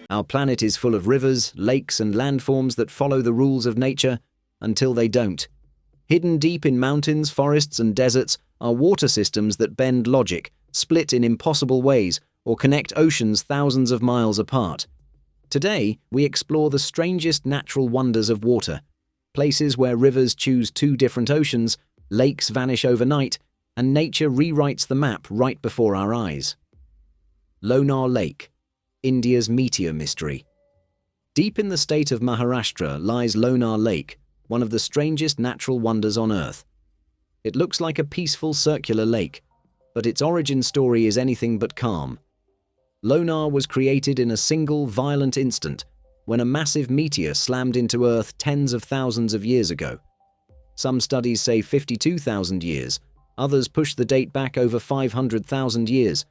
Our planet is full of rivers, lakes, and landforms that follow the rules of nature until they don't. Hidden deep in mountains, forests, and deserts are water systems that bend logic, split in impossible ways, or connect oceans thousands of miles apart. Today, we explore the strangest natural wonders of water, places where rivers choose two different oceans, lakes vanish overnight, and nature rewrites the map right before our eyes. Lonar Lake, India's meteor mystery. Deep in the state of Maharashtra lies Lonar Lake, one of the strangest natural wonders on Earth. It looks like a peaceful circular lake, but its origin story is anything but calm. Lonar was created in a single violent instant when a massive meteor slammed into Earth tens of thousands of years ago. Some studies say 52,000 years, others push the date back over 500,000 years.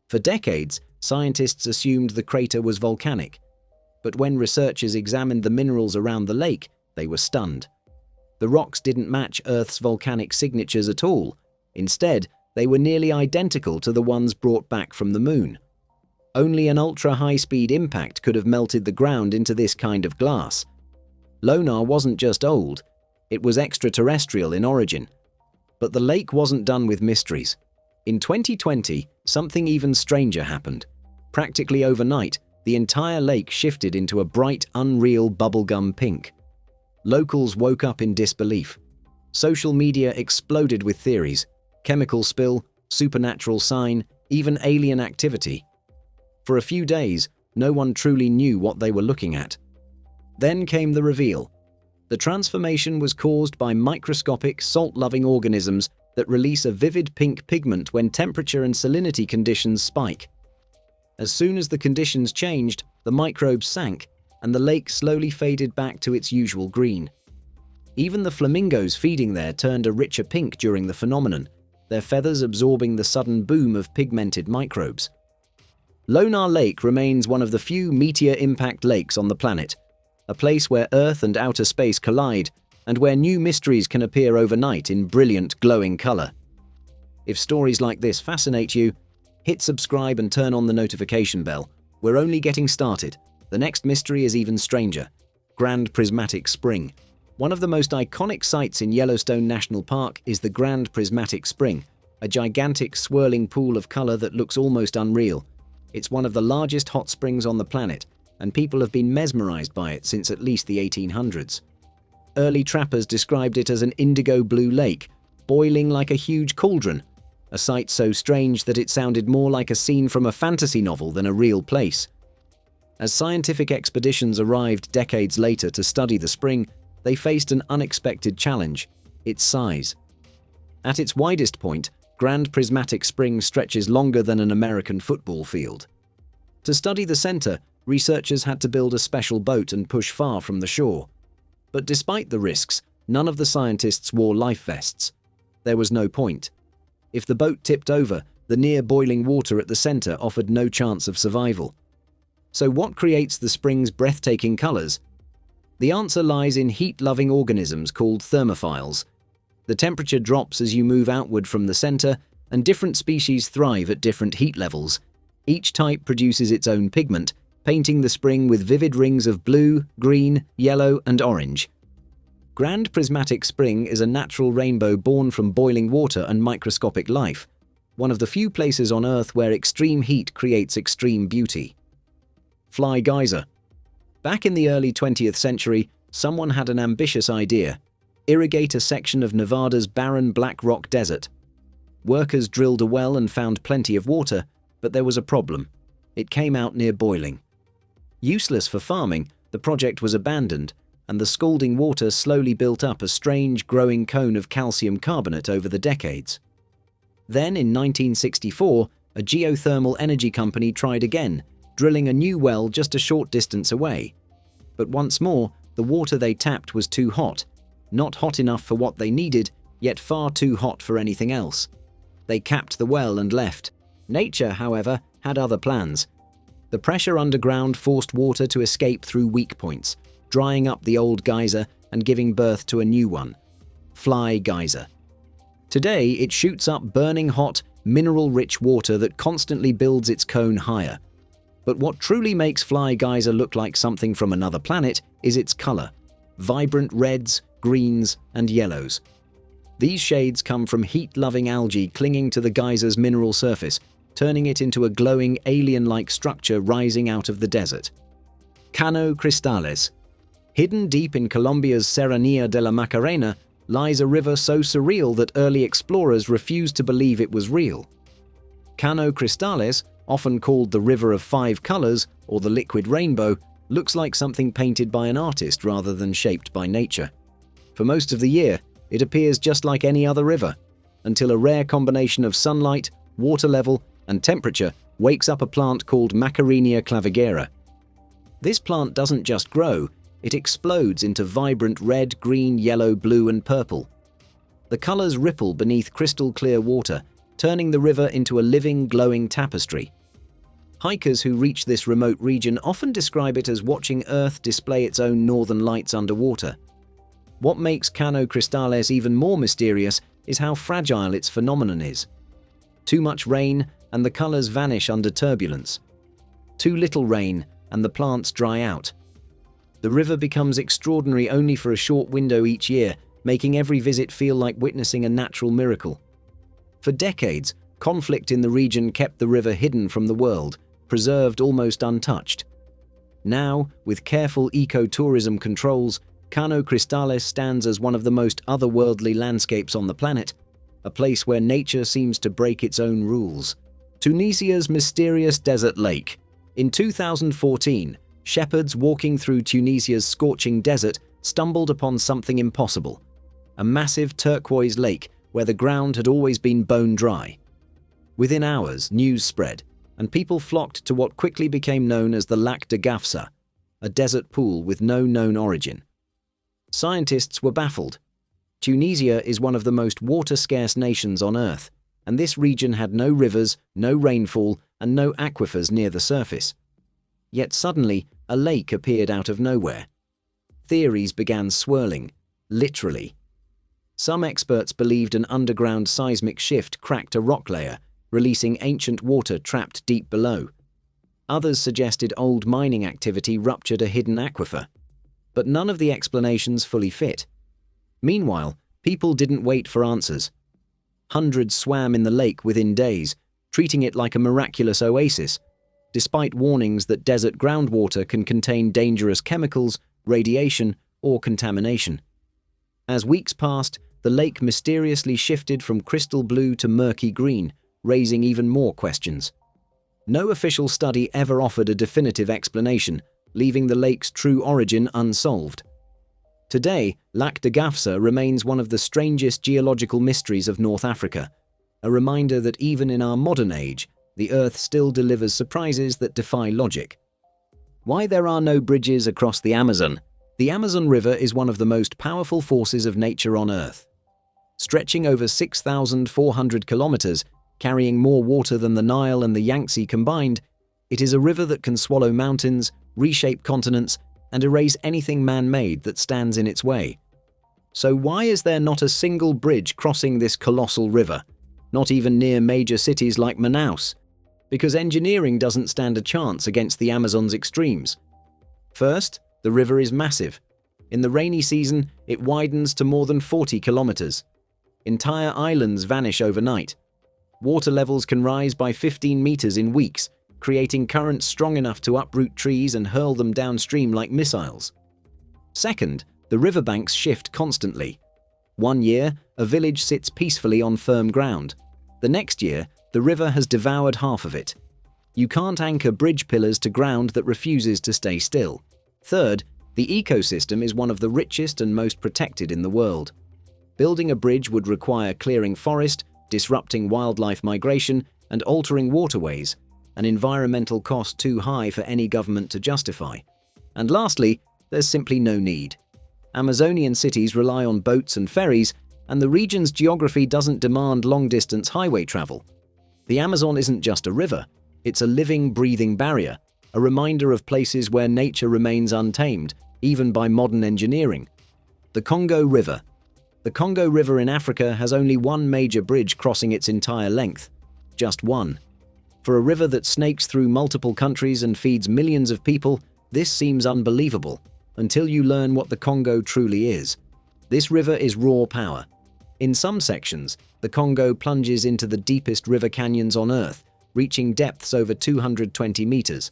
For decades, scientists assumed the crater was volcanic, but when researchers examined the minerals around the lake, they were stunned. The rocks didn't match Earth's volcanic signatures at all. Instead, they were nearly identical to the ones brought back from the moon. Only an ultra-high-speed impact could have melted the ground into this kind of glass. Lonar wasn't just old, it was extraterrestrial in origin. But the lake wasn't done with mysteries. In 2020, something even stranger happened. Practically overnight, the entire lake shifted into a bright, unreal bubblegum pink. Locals woke up in disbelief. Social media exploded with theories: chemical spill, supernatural sign, even alien activity. For a few days, no one truly knew what they were looking at. Then came the reveal. The transformation was caused by microscopic, salt-loving organisms that release a vivid pink pigment when temperature and salinity conditions spike. As soon as the conditions changed, the microbes sank, and the lake slowly faded back to its usual green. Even the flamingos feeding there turned a richer pink during the phenomenon, their feathers absorbing the sudden boom of pigmented microbes. Lonar Lake remains one of the few meteor impact lakes on the planet, a place where Earth and outer space collide, and where new mysteries can appear overnight in brilliant, glowing color. If stories like this fascinate you, hit subscribe and turn on the notification bell. We're only getting started. The next mystery is even stranger. Grand Prismatic Spring. One of the most iconic sights in Yellowstone National Park is the Grand Prismatic Spring, a gigantic swirling pool of color that looks almost unreal. It's one of the largest hot springs on the planet, and people have been mesmerized by it since at least the 1800s. Early trappers described it as an indigo blue lake, boiling like a huge cauldron, a sight so strange that it sounded more like a scene from a fantasy novel than a real place. As scientific expeditions arrived decades later to study the spring, they faced an unexpected challenge: its size. At its widest point, Grand Prismatic Spring stretches longer than an American football field. To study the center, researchers had to build a special boat and push far from the shore. But despite the risks, none of the scientists wore life vests. There was no point. If the boat tipped over, the near-boiling water at the center offered no chance of survival. So what creates the spring's breathtaking colors? The answer lies in heat-loving organisms called thermophiles. The temperature drops as you move outward from the center, and different species thrive at different heat levels. Each type produces its own pigment, painting the spring with vivid rings of blue, green, yellow, and orange. Grand Prismatic Spring is a natural rainbow born from boiling water and microscopic life, one of the few places on Earth where extreme heat creates extreme beauty. Fly geyser. Back in the early 20th century, someone had an ambitious idea: irrigate a section of Nevada's barren black rock desert. Workers drilled a well and found plenty of water, but there was a problem. It came out near boiling. Useless for farming, the project was abandoned, and the scalding water slowly built up a strange, growing cone of calcium carbonate over the decades. Then, in 1964, a geothermal energy company tried again, drilling a new well just a short distance away. But once more, the water they tapped was too hot. Not hot enough for what they needed, yet far too hot for anything else. They capped the well and left. Nature, however, had other plans. The pressure underground forced water to escape through weak points, drying up the old geyser and giving birth to a new one: Fly Geyser. Today, it shoots up burning hot, mineral-rich water that constantly builds its cone higher. But what truly makes Fly Geyser look like something from another planet is its color: vibrant reds, greens, and yellows. These shades come from heat-loving algae clinging to the geyser's mineral surface, turning it into a glowing, alien-like structure rising out of the desert. Cano Cristales. Hidden deep in Colombia's Serranía de la Macarena lies a river so surreal that early explorers refused to believe it was real. Cano Cristales, often called the River of Five Colors or the Liquid Rainbow, looks like something painted by an artist rather than shaped by nature. For most of the year, it appears just like any other river, until a rare combination of sunlight, water level, and temperature wakes up a plant called Macarenia clavigera. This plant doesn't just grow, it explodes into vibrant red, green, yellow, blue, and purple. The colors ripple beneath crystal-clear water, turning the river into a living, glowing tapestry. Hikers who reach this remote region often describe it as watching Earth display its own northern lights underwater. What makes Cano Cristales even more mysterious is how fragile its phenomenon is. Too much rain, and the colors vanish under turbulence. Too little rain, and the plants dry out. The river becomes extraordinary only for a short window each year, making every visit feel like witnessing a natural miracle. For decades, conflict in the region kept the river hidden from the world, preserved almost untouched. Now, with careful ecotourism controls, Cano Cristales stands as one of the most otherworldly landscapes on the planet, a place where nature seems to break its own rules. Tunisia's mysterious desert lake. In 2014, shepherds walking through Tunisia's scorching desert stumbled upon something impossible: a massive turquoise lake where the ground had always been bone dry. Within hours, news spread, and people flocked to what quickly became known as the Lac de Gafsa, a desert pool with no known origin. Scientists were baffled. Tunisia is one of the most water-scarce nations on Earth, and this region had no rivers, no rainfall, and no aquifers near the surface. Yet suddenly, a lake appeared out of nowhere. Theories began swirling, literally. Some experts believed an underground seismic shift cracked a rock layer, releasing ancient water trapped deep below. Others suggested old mining activity ruptured a hidden aquifer. But none of the explanations fully fit. Meanwhile, people didn't wait for answers. Hundreds swam in the lake within days, treating it like a miraculous oasis, despite warnings that desert groundwater can contain dangerous chemicals, radiation, or contamination. As weeks passed, the lake mysteriously shifted from crystal blue to murky green, raising even more questions. No official study ever offered a definitive explanation, leaving the lake's true origin unsolved. Today, Lac de Gafsa remains one of the strangest geological mysteries of North Africa, a reminder that even in our modern age, the Earth still delivers surprises that defy logic. Why there are no bridges across the Amazon? The Amazon River is one of the most powerful forces of nature on Earth. Stretching over 6,400 kilometers, carrying more water than the Nile and the Yangtze combined, it is a river that can swallow mountains, reshape continents, and erase anything man-made that stands in its way. So why is there not a single bridge crossing this colossal river? Not even near major cities like Manaus? Because engineering doesn't stand a chance against the Amazon's extremes. First, the river is massive. In the rainy season, it widens to more than 40 kilometers. Entire islands vanish overnight. Water levels can rise by 15 meters in weeks, creating currents strong enough to uproot trees and hurl them downstream like missiles. Second, the riverbanks shift constantly. One year, a village sits peacefully on firm ground. The next year, the river has devoured half of it. You can't anchor bridge pillars to ground that refuses to stay still. Third, the ecosystem is one of the richest and most protected in the world. Building a bridge would require clearing forest, disrupting wildlife migration, and altering waterways, an environmental cost too high for any government to justify. And lastly, there's simply no need. Amazonian cities rely on boats and ferries, and the region's geography doesn't demand long-distance highway travel. The Amazon isn't just a river, it's a living, breathing barrier, a reminder of places where nature remains untamed, even by modern engineering. The Congo River. The Congo River in Africa has only one major bridge crossing its entire length. Just one. For a river that snakes through multiple countries and feeds millions of people, this seems unbelievable, until you learn what the Congo truly is. This river is raw power. In some sections, the Congo plunges into the deepest river canyons on Earth, reaching depths over 220 meters.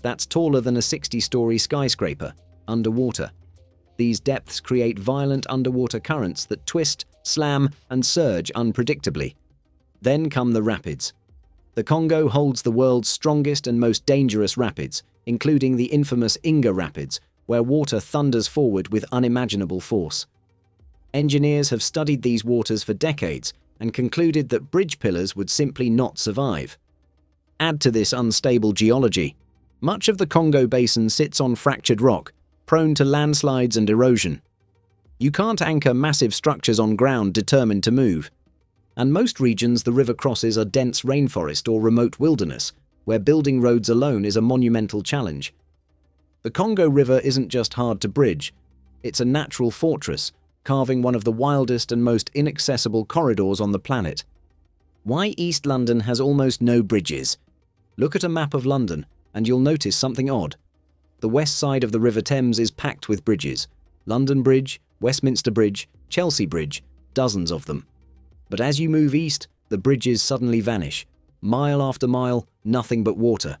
That's taller than a 60-story skyscraper, underwater. These depths create violent underwater currents that twist, slam, and surge unpredictably. Then come the rapids. The Congo holds the world's strongest and most dangerous rapids, including the infamous Inga Rapids, where water thunders forward with unimaginable force. Engineers have studied these waters for decades and concluded that bridge pillars would simply not survive. Add to this unstable geology. Much of the Congo basin sits on fractured rock, prone to landslides and erosion. You can't anchor massive structures on ground determined to move. And most regions the river crosses are dense rainforest or remote wilderness, where building roads alone is a monumental challenge. The Congo River isn't just hard to bridge, it's a natural fortress, carving one of the wildest and most inaccessible corridors on the planet. Why East London has almost no bridges? Look at a map of London, and you'll notice something odd. The west side of the River Thames is packed with bridges. London Bridge, Westminster Bridge, Chelsea Bridge, dozens of them. But as you move east, the bridges suddenly vanish. Mile after mile, nothing but water.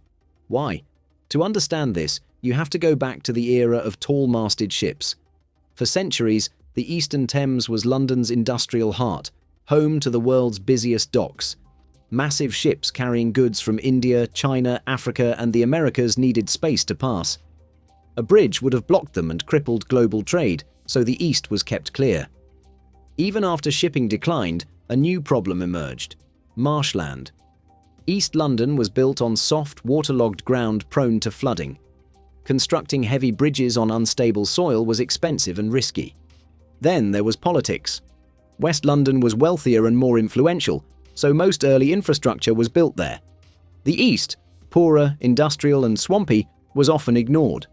Why? To understand this, you have to go back to the era of tall-masted ships. For centuries, the Eastern Thames was London's industrial heart, home to the world's busiest docks. Massive ships carrying goods from India, China, Africa, and the Americas needed space to pass. A bridge would have blocked them and crippled global trade, so the East was kept clear. Even after shipping declined, a new problem emerged: marshland. East London was built on soft, waterlogged ground prone to flooding. Constructing heavy bridges on unstable soil was expensive and risky. Then there was politics. West London was wealthier and more influential, so most early infrastructure was built there. The East, poorer, industrial, and swampy, was often ignored.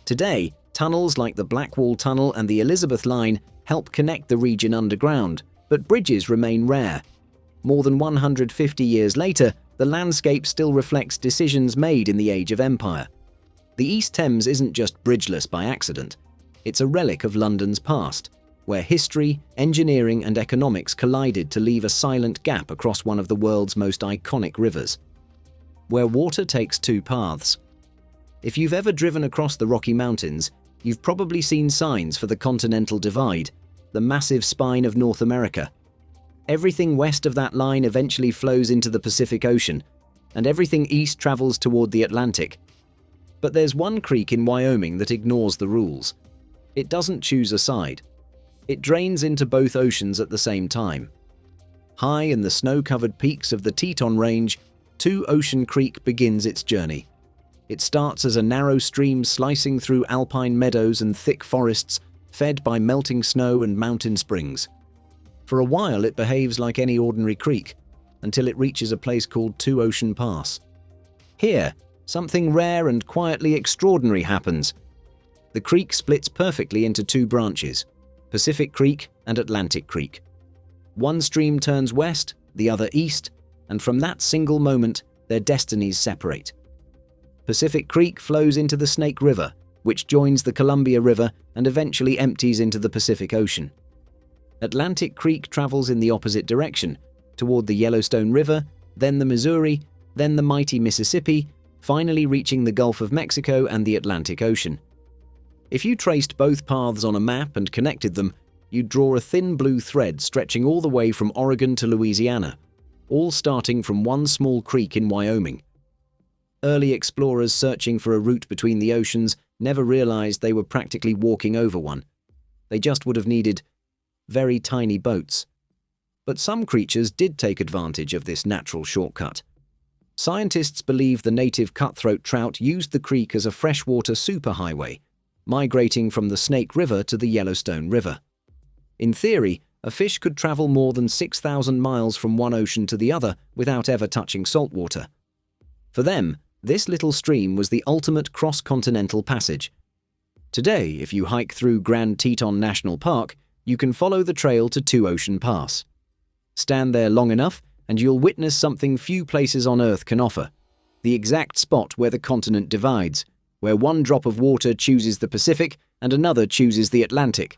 Today, tunnels like the Blackwall Tunnel and the Elizabeth Line help connect the region underground, but bridges remain rare. More than 150 years later, the landscape still reflects decisions made in the Age of Empire. The East Thames isn't just bridgeless by accident. It's a relic of London's past, where history, engineering, and economics collided to leave a silent gap across one of the world's most iconic rivers. Where water takes two paths. If you've ever driven across the Rocky Mountains, you've probably seen signs for the Continental Divide, the massive spine of North America. Everything west of that line eventually flows into the Pacific Ocean, and everything east travels toward the Atlantic. But there's one creek in Wyoming that ignores the rules. It doesn't choose a side. It drains into both oceans at the same time. High in the snow-covered peaks of the Teton Range, Two Ocean Creek begins its journey. It starts as a narrow stream slicing through alpine meadows and thick forests, fed by melting snow and mountain springs. For a while it behaves like any ordinary creek, until it reaches a place called Two Ocean Pass. Here, something rare and quietly extraordinary happens. The creek splits perfectly into two branches, Pacific Creek and Atlantic Creek. One stream turns west, the other east, and from that single moment, their destinies separate. Pacific Creek flows into the Snake River, which joins the Columbia River and eventually empties into the Pacific Ocean. Atlantic Creek travels in the opposite direction, toward the Yellowstone River, then the Missouri, then the mighty Mississippi, finally reaching the Gulf of Mexico and the Atlantic Ocean. If you traced both paths on a map and connected them, you'd draw a thin blue thread stretching all the way from Oregon to Louisiana, all starting from one small creek in Wyoming. Early explorers searching for a route between the oceans never realized they were practically walking over one. They just would have needed very tiny boats. But some creatures did take advantage of this natural shortcut. Scientists believe the native cutthroat trout used the creek as a freshwater superhighway, migrating from the Snake River to the Yellowstone River. In theory, a fish could travel more than 6,000 miles from one ocean to the other without ever touching saltwater. For them, this little stream was the ultimate cross-continental passage. Today, if you hike through Grand Teton National Park, you can follow the trail to Two Ocean Pass. Stand there long enough, and you'll witness something few places on Earth can offer: the exact spot where the continent divides, where one drop of water chooses the Pacific and another chooses the Atlantic.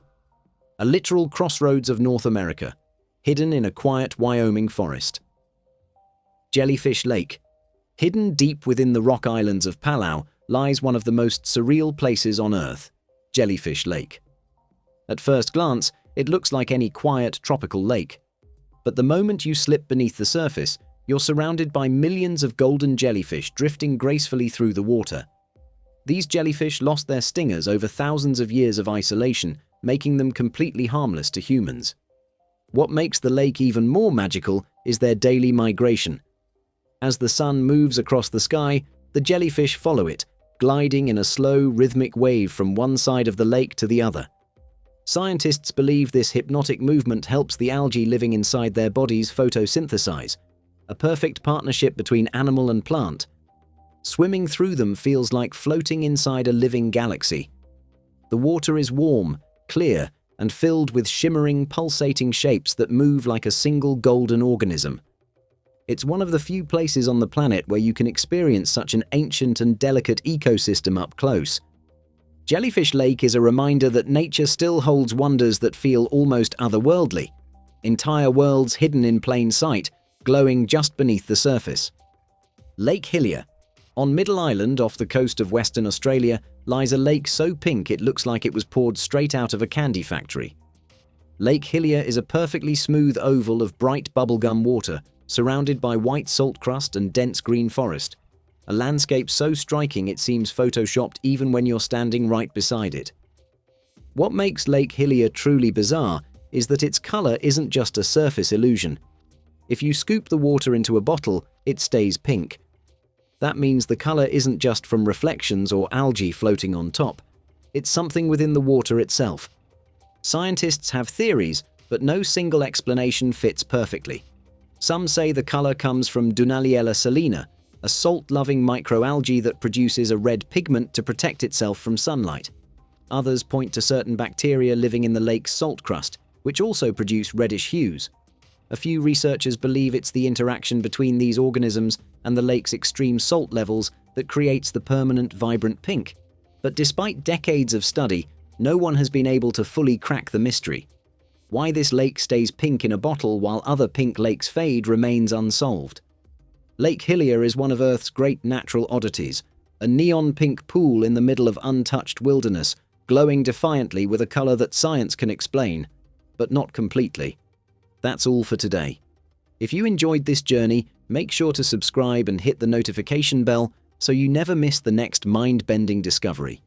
A literal crossroads of North America, hidden in a quiet Wyoming forest. Jellyfish Lake. Hidden deep within the rock islands of Palau lies one of the most surreal places on Earth, Jellyfish Lake. At first glance, it looks like any quiet tropical lake. But the moment you slip beneath the surface, you're surrounded by millions of golden jellyfish drifting gracefully through the water. These jellyfish lost their stingers over thousands of years of isolation, making them completely harmless to humans. What makes the lake even more magical is their daily migration. As the sun moves across the sky, the jellyfish follow it, gliding in a slow, rhythmic wave from one side of the lake to the other. Scientists believe this hypnotic movement helps the algae living inside their bodies photosynthesize, a perfect partnership between animal and plant. Swimming through them feels like floating inside a living galaxy. The water is warm, clear, and filled with shimmering, pulsating shapes that move like a single golden organism. It's one of the few places on the planet where you can experience such an ancient and delicate ecosystem up close. Jellyfish Lake is a reminder that nature still holds wonders that feel almost otherworldly, entire worlds hidden in plain sight, glowing just beneath the surface. Lake Hillier. On Middle Island off the coast of Western Australia lies a lake so pink it looks like it was poured straight out of a candy factory. Lake Hillier is a perfectly smooth oval of bright bubblegum water, surrounded by white salt crust and dense green forest. A landscape so striking it seems photoshopped even when you're standing right beside it. What makes Lake Hillier truly bizarre is that its color isn't just a surface illusion. If you scoop the water into a bottle, it stays pink. That means the color isn't just from reflections or algae floating on top. It's something within the water itself. Scientists have theories, but no single explanation fits perfectly. Some say the color comes from Dunaliella salina, a salt-loving microalgae that produces a red pigment to protect itself from sunlight. Others point to certain bacteria living in the lake's salt crust, which also produce reddish hues. A few researchers believe it's the interaction between these organisms and the lake's extreme salt levels that creates the permanent, vibrant pink. But despite decades of study, no one has been able to fully crack the mystery. Why this lake stays pink in a bottle while other pink lakes fade remains unsolved. Lake Hillier is one of Earth's great natural oddities, a neon pink pool in the middle of untouched wilderness, glowing defiantly with a color that science can explain, but not completely. That's all for today. If you enjoyed this journey, make sure to subscribe and hit the notification bell so you never miss the next mind-bending discovery.